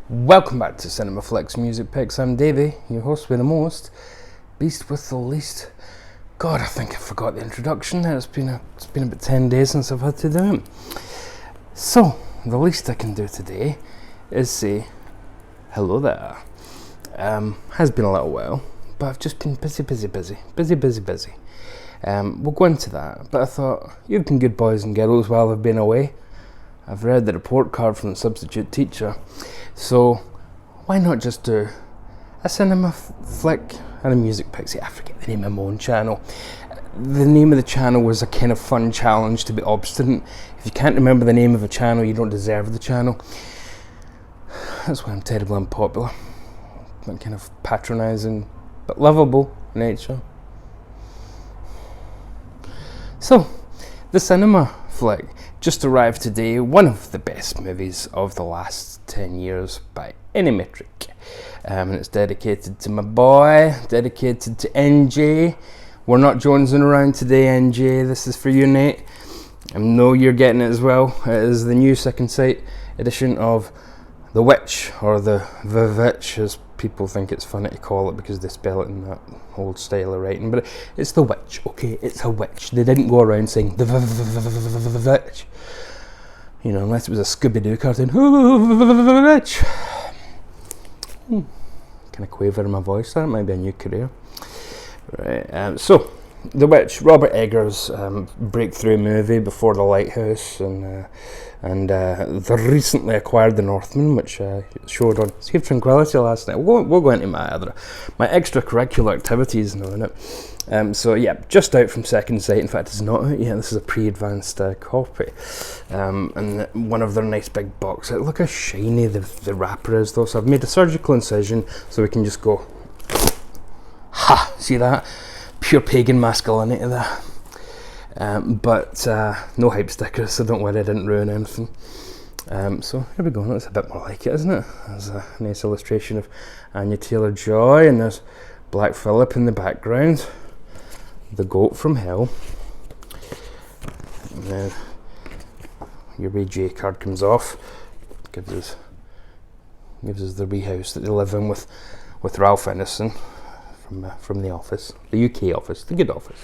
Welcome back to Cinema Flicks Music Picks. I'm Davey, your host with the most, beast with the least. God, I think I forgot the introduction there. It's been about 10 days since I've had to do it. So, the least I can do today is say hello there. Has been a little while, but I've just been busy. We'll go into that, but I thought, you've been good boys and girls while I've been away. I've read the report card from the substitute teacher, so why not just do a cinema flick and a music pick? See, I forget the name of my own channel. The name of the channel was a kind of fun challenge to be obstinate. If you can't remember the name of a channel, you don't deserve the channel. That's why I'm terribly unpopular. That kind of patronising but lovable nature. So, the cinema flick just arrived today, one of the best movies of the last 10 years by any metric. And it's dedicated to my boy, dedicated to NJ. We're not jonesing around today, NJ. This is for you, Nate. I know you're getting it as well. It is the new second sight edition of The Witch, or the Witch, as people think it's funny to call it because they spell it in that old style of writing. But it's The Witch, okay? It's a witch. They didn't go around saying the Witch. You know, unless it was a Scooby-Doo cartoon. Witch. Kind of quaver in my voice. That might be a new career. Right. So, The Witch, Robert Eggers' breakthrough movie before The Lighthouse and the recently acquired The Northman, which showed on Sea of Tranquility last night. We'll go into my extracurricular activities now in it. So yeah, just out from second sight. In fact, it's not out yet. This is a pre-advanced copy, and one of their nice big box. Look how shiny the wrapper is, though. So I've made a surgical incision so we can just go. Ha! See that? Pure pagan masculinity there. But no hype stickers, so don't worry, I didn't ruin anything. So here we go. That's a bit more like it, isn't it? There's a nice illustration of Anya Taylor-Joy, and there's Black Phillip in the background, the goat from hell. And then your wee J card comes off, gives us the wee house that they live in with Ralph Ineson from the office, the UK office, the good office.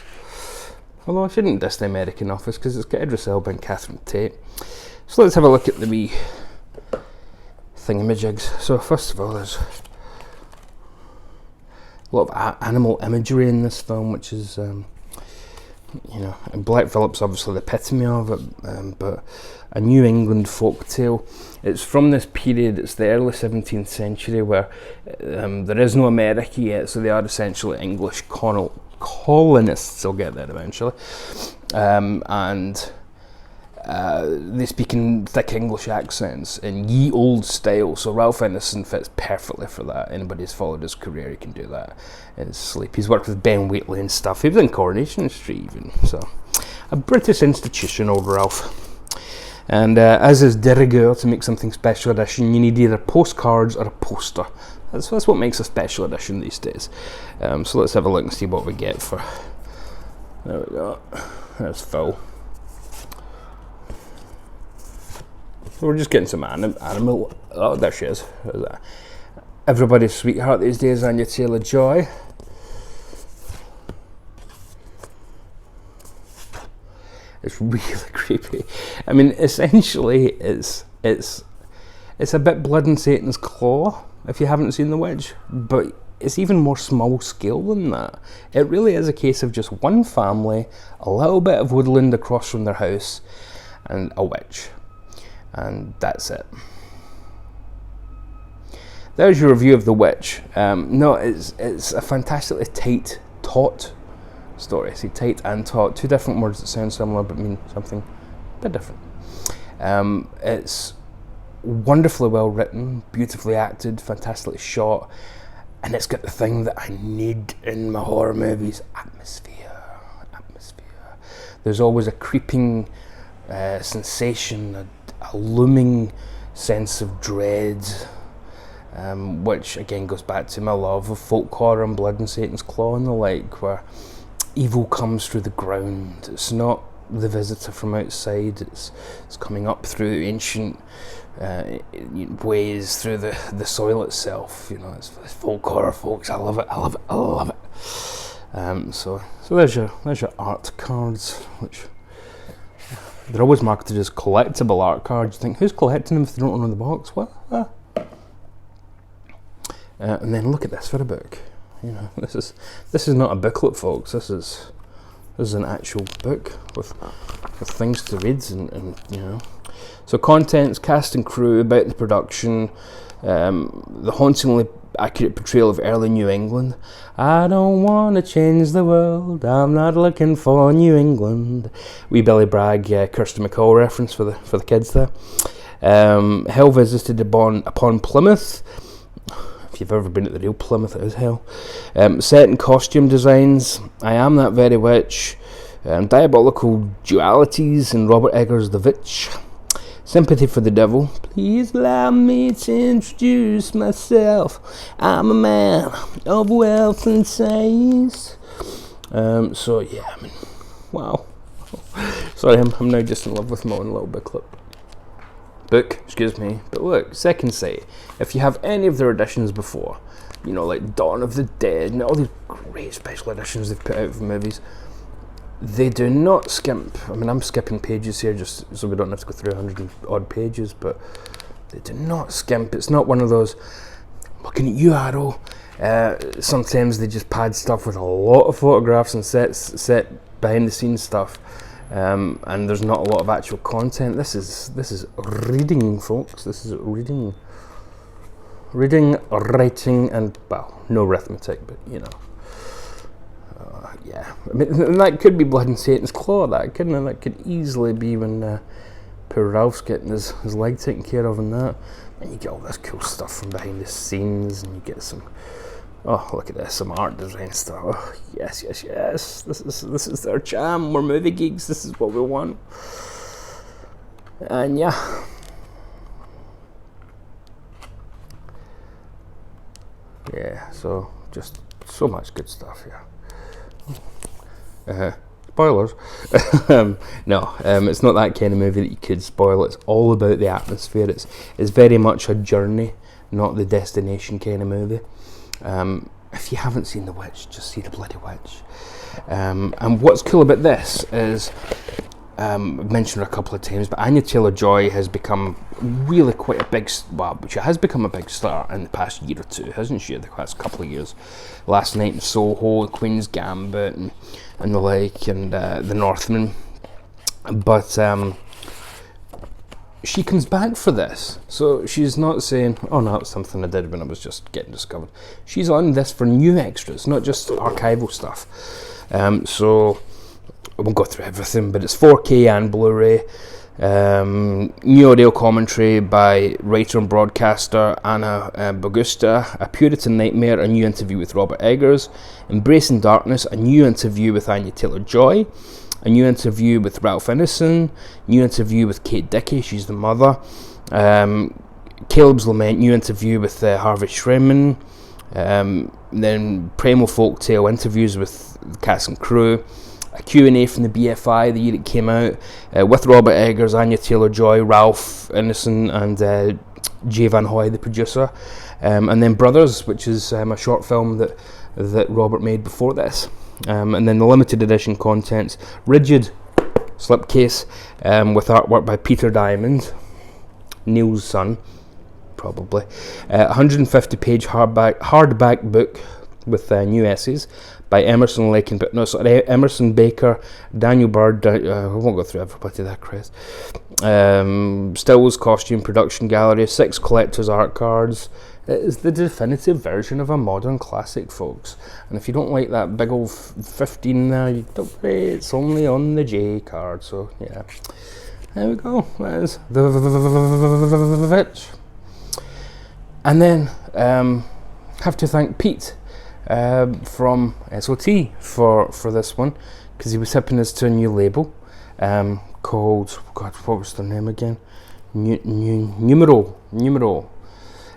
Although I shouldn't diss the American office because it's got Idris Elba and Catherine Tate. So let's have a look at the wee thingamajigs. So first of all, there's a lot of animal imagery in this film, which is, and Black Phillip's obviously the epitome of it, but a New England folk tale. It's from this period, it's the early 17th century, where there is no America yet, so they are essentially English colonists. I'll get there eventually, and they speak in thick English accents in ye old style, so Ralph Ineson fits perfectly for that. Anybody who's followed his career, he can do that in his sleep. He's worked with Ben Wheatley and stuff. He was in Coronation Street even, so a British institution, old Ralph. And as is de rigueur, to make something special edition, you need either postcards or a poster. That's what makes a special edition these days. So let's have a look and see what we get for. There we go. There's Phil. So we're just getting some animal. Oh, there she is. Everybody's sweetheart these days, Anya Taylor-Joy. It's really creepy. I mean, essentially, it's a bit Blood and Satan's Claw, if you haven't seen The Witch, but it's even more small scale than that. It really is a case of just one family, a little bit of woodland across from their house, and a witch. And that's it. There's your review of The Witch. No, it's a fantastically tight, taut story. See, tight and taut, two different words that sound similar but mean something a bit different. It's wonderfully well written, beautifully acted, fantastically shot, and it's got the thing that I need in my horror movies: atmosphere. There's always a creeping sensation, a looming sense of dread, which again goes back to my love of folk horror and Blood and Satan's Claw and the like, where evil comes through the ground. It's not the visitor from outside. It's coming up through ancient ways through the soil itself. You know, it's folk horror, folks. I love it. I love it. I love it. So there's your art cards, which they're always marketed as collectible art cards. You think, who's collecting them if they don't own the box? What? And then look at this for a book. You know, this is not a booklet, folks. This is an actual book with things to read and you know. So contents, cast and crew, about the production, the hauntingly accurate portrayal of early New England. I don't want to change the world, I'm not looking for New England. Wee Billy Bragg, Kirsty MacColl reference for the kids there. Hell visited upon Plymouth. If you've ever been at the real Plymouth, it is hell. Set and costume designs, I Am That Very Witch. Diabolical dualities in Robert Eggers' The Witch. Sympathy for the Devil. Please allow me to introduce myself. I'm a man of wealth and size. So yeah, I mean, wow. Sorry, I'm now just in love with my own little book, excuse me. But look, Second Sight. If you have any of their editions before, you know, like Dawn of the Dead and all these great special editions they've put out for movies, they do not skimp. I mean, I'm skipping pages here just so we don't have to go through 100 and odd pages, but they do not skimp. It's not one of those, looking at you, Arrow. Sometimes they just pad stuff with a lot of photographs and set behind the scenes stuff. And there's not a lot of actual content. This is reading, folks. This is reading, writing, and well, no arithmetic, but you know, yeah. I mean, that could be Blood and Satan's Claw. That could easily be when poor Ralph's getting his leg taken care of, and that. And you get all this cool stuff from behind the scenes, and you get some. Oh, look at this, some art design stuff. Oh, yes. This is their jam. We're movie geeks. This is what we want. And yeah. Yeah, so just so much good stuff here. Spoilers. No, it's not that kind of movie that you could spoil. It's all about the atmosphere. It's very much a journey, not the destination kind of movie. If you haven't seen The Witch, just see The Bloody Witch. And what's cool about this is, I've mentioned her a couple of times, but Anya Taylor-Joy has become really quite a big, she has become a big star in the past year or two, hasn't she? The past couple of years. Last Night in Soho, Queen's Gambit, and the like, and The Northman. But she comes back for this, so she's not saying, oh no, it's something I did when I was just getting discovered. She's on this for new extras, not just archival stuff. So I won't go through everything, but it's 4K and Blu-ray. New audio commentary by writer and broadcaster Anna Bogusta. A Puritan Nightmare, a new interview with Robert Eggers. Embracing Darkness, a new interview with Anya Taylor-Joy. A new interview with Ralph Ineson. New interview with Kate Dickie, she's the mother. Caleb's Lament, new interview with Harvey Schreman. Then Primal Folktale, interviews with the cast and crew. A Q&A from the BFI the year it came out, with Robert Eggers, Anya Taylor-Joy, Ralph Ineson, and Jay Van Hoy, the producer. And then Brothers, which is a short film that Robert made before this. And then the limited edition contents, Rigid slipcase, with artwork by Peter Diamond, Neil's son, probably. 150-page hardback book with new essays by Emerson Baker, Daniel Bird. I won't go through everybody there, Chris. Stills costume production gallery, 6 collector's art cards. It is the definitive version of a modern classic, folks. And if you don't like that big old 15 there, you don't worry, it's only on the J card. So yeah, there we go. That is the Witch. And then have to thank Pete from SOT for this one, because he was hipping us to a new label called, God, what was their name again? Numero.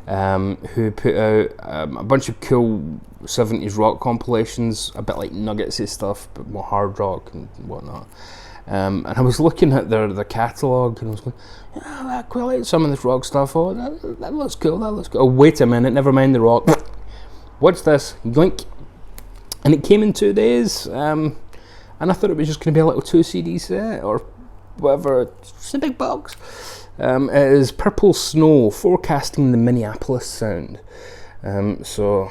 Who put out a bunch of cool 70s rock compilations, a bit like Nuggetsy stuff, but more hard rock and whatnot. and I was looking at their catalogue, and I was going, yeah, I quite like some of this rock stuff. Oh, that looks cool. That looks cool. Oh, wait a minute, never mind the rock. What's this? Yoink! And it came in 2 days. And I thought it was just going to be a little 2 CD set or whatever. It's a big box. It is Purple Snow, forecasting the Minneapolis sound. So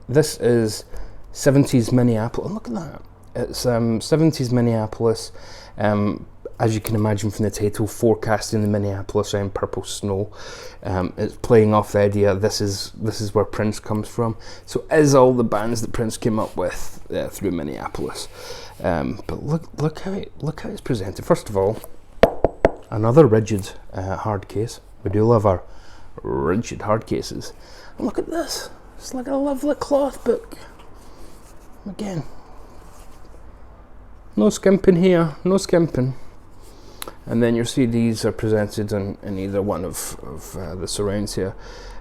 this is 70s Minneapolis. Look at that. It's 70s Minneapolis. As you can imagine from the title, forecasting the Minneapolis sound, Purple Snow. It's playing off the idea this is where Prince comes from. So is all the bands that Prince came up with through Minneapolis. But look how it's presented. First of all, another rigid hard case. We do love our rigid hard cases. And look at this. It's like a lovely cloth book. Again, no skimping here, no skimping. And then your CDs are presented in either one of the surrounds here.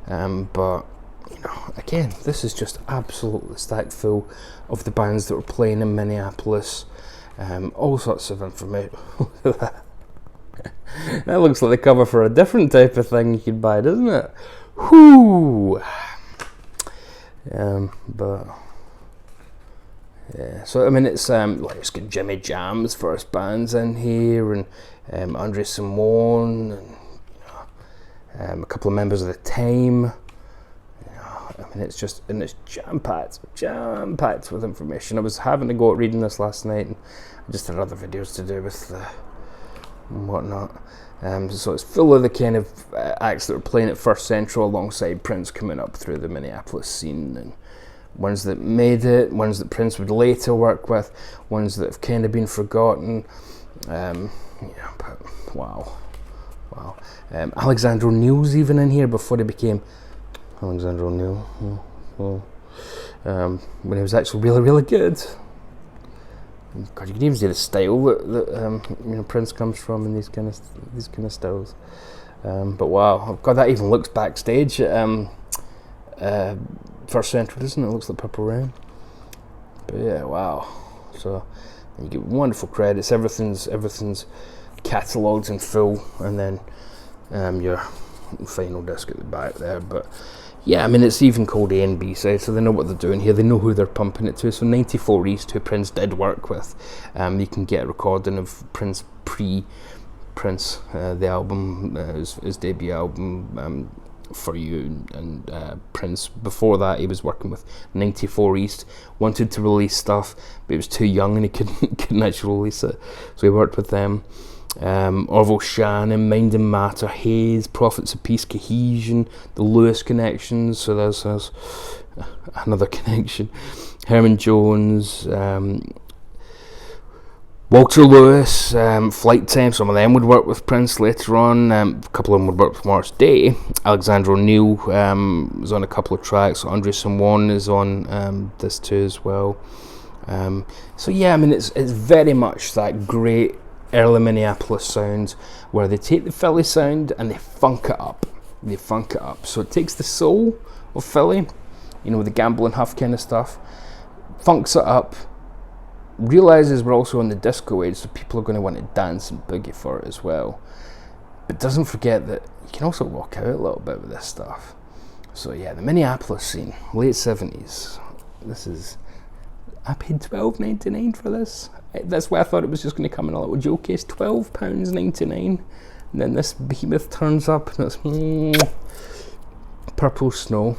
But, you know, again, this is just absolutely stacked full of the bands that were playing in Minneapolis. All sorts of information. That looks like the cover for a different type of thing you could buy, doesn't it? Whoo! But yeah, so I mean, it's like it's got Jimmy Jam's first bands in here, and Andre Simone, and a couple of members of the Time. I mean, it's just, and it's jam packed with information. I was having to go at reading this last night, and I just had other videos to do with and whatnot. So it's full of the kind of acts that were playing at First Central alongside Prince coming up through the Minneapolis scene, and ones that made it, ones that Prince would later work with, ones that have kind of been forgotten. But wow. Alexander O'Neill's even in here before he became Alexander O'Neill. When he was actually really, really good. God, you can even see the style that Prince comes from in these kind of styles. But wow, God, that even looks backstage at First Central, doesn't it? It looks like Purple Rain. But yeah, wow. So you get wonderful credits. Everything's catalogued in full, and then your final disc at the back there. But yeah, I mean, it's even called A and B side, so they know what they're doing here. They know who they're pumping it to. So 94 East, who Prince did work with, you can get a recording of Prince pre-Prince, the album, his debut album, For You, and Prince before that he was working with 94 East. Wanted to release stuff, but he was too young and he couldn't actually release it, so he worked with them. Orville Shannon, Mind and Matter, Haze, Prophets of Peace, Cohesion, the Lewis Connections, so there's another connection. Herman Jones, Walter Lewis, Flight Time, some of them would work with Prince later on. A couple of them would work with Morris Day. Alexander O'Neill was on a couple of tracks. Andre Simone is on this too as well. So yeah, I mean, it's very much that great early Minneapolis sound where they take the Philly sound and they funk it up. So it takes the soul of Philly, with the Gamble and Huff kind of stuff, funks it up, realizes we're also on the disco age, so people are going to want to dance and boogie for it as well, but doesn't forget that you can also rock out a little bit with this stuff. So yeah, the Minneapolis scene, late 70s. I paid $12.99 for this. That's why I thought it was just going to come in a little jewel case. £12.99, and then this behemoth turns up, and it's Purple Snow,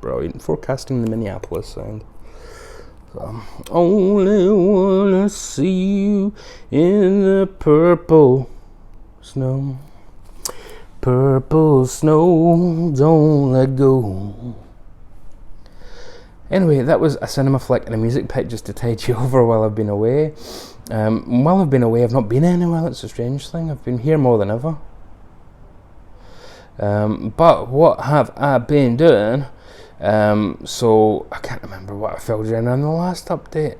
brilliant, forecasting the Minneapolis sound. Only wanna see you in the purple snow. Purple snow, don't let go. Anyway, that was a cinema flick and a music pick just to tide you over while I've been away. While I've been away, I've not been anywhere. That's a strange thing. I've been here more than ever. But what have I been doing? So I can't remember what I filled you in on the last update.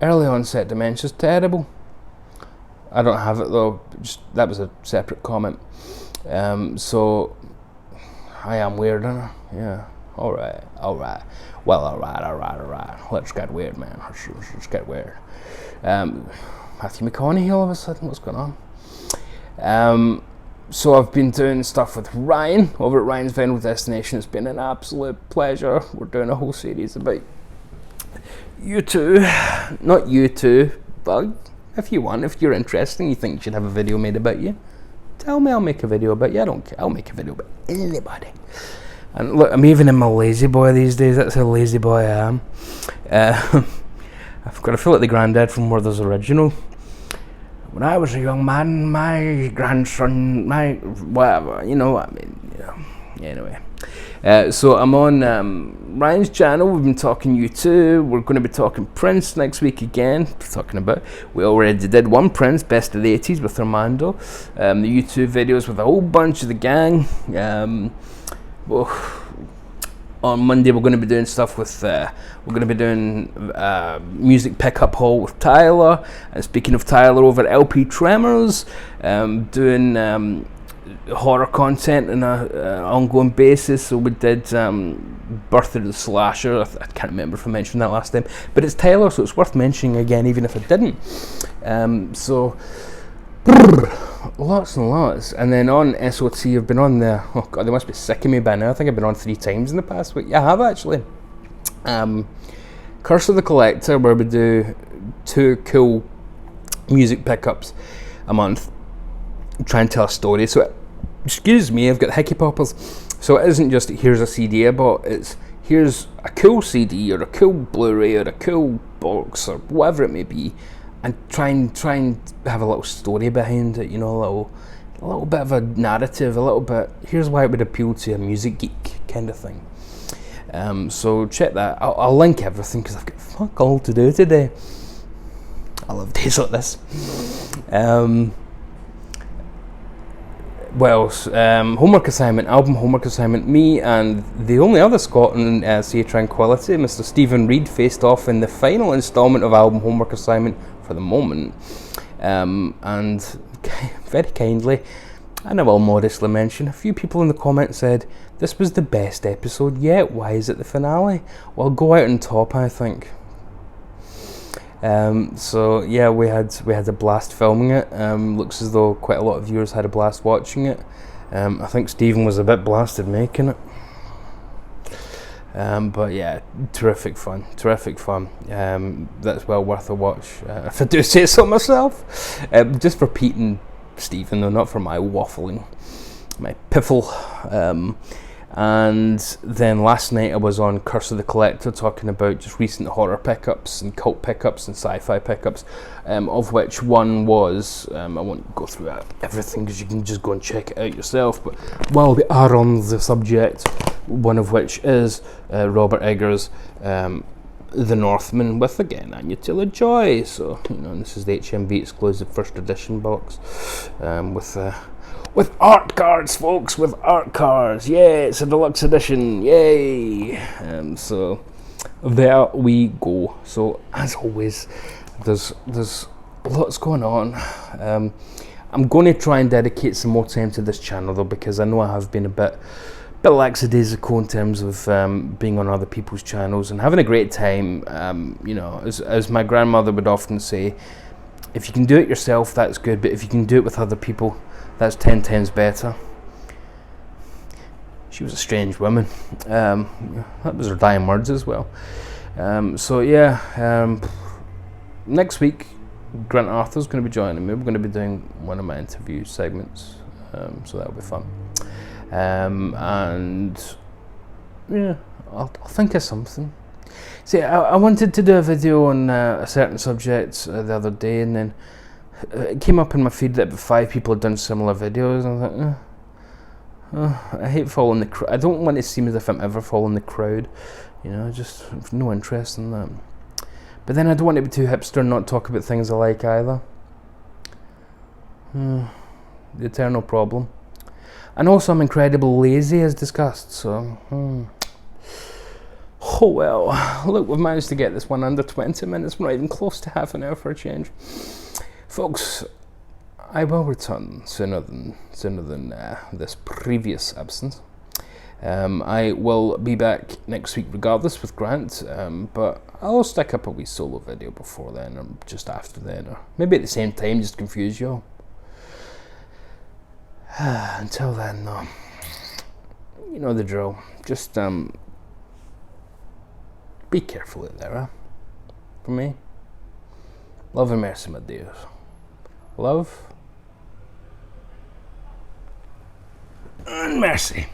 Early onset dementia's terrible. I don't have it though. That was a separate comment. So I am weird, aren't I? Yeah. All right. Well, all right. Let's get weird, man. Let's get weird. Matthew McConaughey all of a sudden? What's going on? So I've been doing stuff with Ryan over at Ryan's Final Destination. It's been an absolute pleasure. We're doing a whole series about U2. Not U2, but if you want, if you're interested and you think you should have a video made about you, tell me, I'll make a video about you. I don't care. I'll make a video about anybody. And look, I'm even in my lazy boy these days. That's how lazy boy I am. I've got to feel like the granddad from Werther's Original. When I was a young man, my grandson, my whatever, you know what I mean. Anyway, so I'm on Ryan's channel. We've been talking U2. We're going to be talking Prince next week again. We already did one Prince, Best of the 80s with Armando. The U2 videos with a whole bunch of the gang. On Monday we're going to be doing stuff with music pickup haul with Tyler, and speaking of Tyler, over at LP Tremors, doing horror content on an ongoing basis. So we did Birth of the Slasher. I can't remember if I mentioned that last time, but it's Tyler, so it's worth mentioning again even if I didn't. Lots and lots. And then on SOT, I've been on there. Oh god, they must be sick of me by now. I think I've been on 3 times in the past week. Yeah, I have actually. Curse of the Collector, where we do 2 cool music pickups a month, try and tell a story. So, excuse me, I've got hickey poppers. So it isn't just here's a CD I bought. It's here's a cool CD or a cool Blu-ray or a cool box or whatever it may be. And try and have a little story behind it, you know, a little bit of a narrative, a little bit. Here's why it would appeal to a music geek kind of thing. So check that. I'll link everything because I've got fuck all to do today. I love days like this. Homework assignment, album homework assignment. Me and the only other Scot in Sea Tranquility, Mr. Stephen Reed, faced off in the final instalment of album homework assignment for the moment. And very kindly, and I will modestly mention, a few people in the comments said this was the best episode yet. Why is it the finale? Well, go out on top, I think. So yeah, we had a blast filming it. Looks as though quite a lot of viewers had a blast watching it. I think Stephen was a bit blasted making it. But yeah, terrific fun. That's well worth a watch, if I do say so myself. Just for Pete and Stephen though, not for my waffling, my piffle. And then last night I was on Curse of the Collector talking about just recent horror pickups and cult pickups and sci-fi pickups, of which one was, I won't go through everything because you can just go and check it out yourself, but while we are on the subject, one of which is Robert Eggers' The Northman, with again Anya Taylor-Joy. So, you know, this is the HMV exclusive first edition box, with art cards, folks, with art cards. Yeah, it's a deluxe edition. Yay! So there we go. So as always, there's lots going on. I'm going to try and dedicate some more time to this channel though, because I know I have been a bit lackadaisical in terms of being on other people's channels and having a great time. You know, as my grandmother would often say, if you can do it yourself, that's good, but if you can do it with other people, that's 10 times better. She was a strange woman. That was her dying words as well. So yeah, next week Grant Arthur's going to be joining me. We're going to be doing one of my interview segments, so that'll be fun. And yeah, I'll think of something. See, I wanted to do a video on a certain subject the other day, and then it came up in my feed that about 5 people had done similar videos, and I thought, I hate following the crowd. I don't want to seem as if I'm ever following the crowd, you know, I just have no interest in that. But then I don't want to be too hipster and not talk about things I like either. The eternal problem. And also I'm incredibly lazy, as discussed, so oh well. Look, we've managed to get this one under 20 minutes. We're not even close to half an hour for a change. Folks, I will return sooner than this previous absence. I will be back next week regardless with Grant, but I'll stick up a wee solo video before then, or just after then, or maybe at the same time, just to confuse you all. Until then, though, you know the drill. Just be careful out there, huh? For me, love and mercy, my dears. Love and mercy.